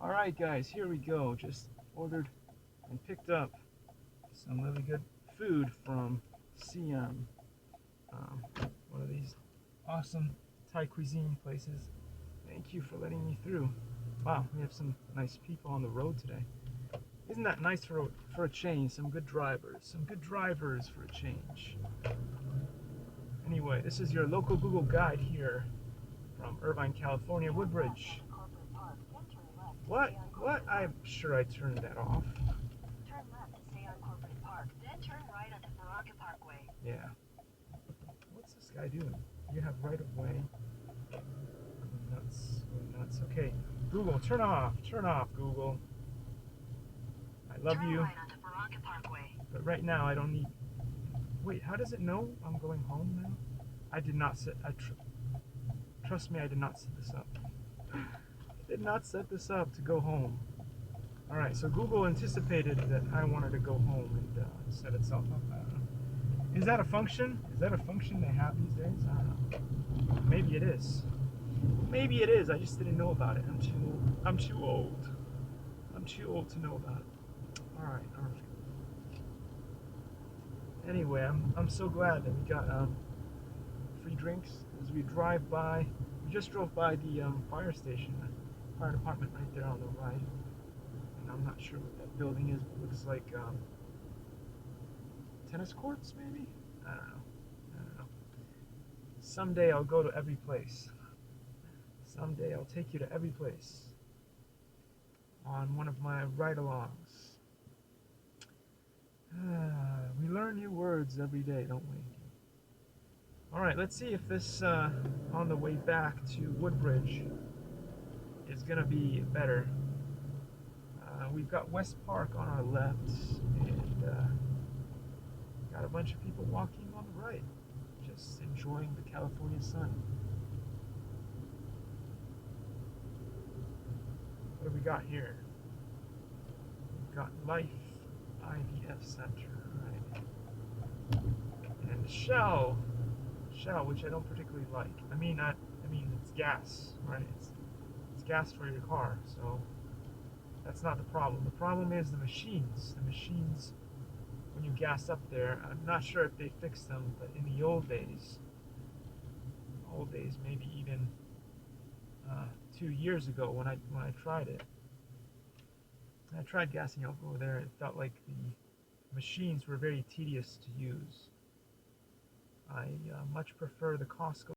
Alright guys, here we go. Just ordered and picked up some really good food from Siam. One of these awesome Thai cuisine places. Thank you for letting me through. Wow, we have some nice people on the road today. Isn't that nice for a change? Some good drivers for a change. Anyway, this is your local Google guide here from Irvine, California Woodbridge. What? I'm sure I turned that off. Turn left to stay on Corporate Park, then turn right onto Baraka Parkway. Yeah. What's this guy doing? You have right of way. Nuts. Nuts. Okay. Google, turn off. Turn off, Google. I love turn you. Right onto Baraka Parkway. But right now I don't need. Wait, how does it know I'm going home now? I did not set. Trust me, I did not set this up. Did not set this up to go home. Alright, so Google anticipated that I wanted to go home and set itself up. I don't know. Is that a function? Is that a function they have these days? I don't know. Maybe it is. Maybe it is. I just didn't know about it. I'm too old. I'm too old to know about it. Alright. Anyway, I'm so glad that we got free drinks as we drive by. We just drove by the fire station. Fire department right there on the right, and I'm not sure what that building is, but it looks like tennis courts maybe? I don't know. Someday I'll go to every place. Someday I'll take you to every place on one of my ride-alongs. We learn new words every day, don't we? Alright, let's see if this on the way back to Woodbridge is gonna be better. We've got West Park on our left and got a bunch of people walking on the right, just enjoying the California sun. What do we got here? We've got Life IVF Center, right? And Shell, which I don't particularly like. I mean it's gas, right? It's gas for your car, so that's not the problem. The problem is the machines. The machines, when you gas up there, I'm not sure if they fixed them, but in the old days, maybe even 2 years ago when I tried it, I tried gassing up over there. It felt like the machines were very tedious to use. I much prefer the Costco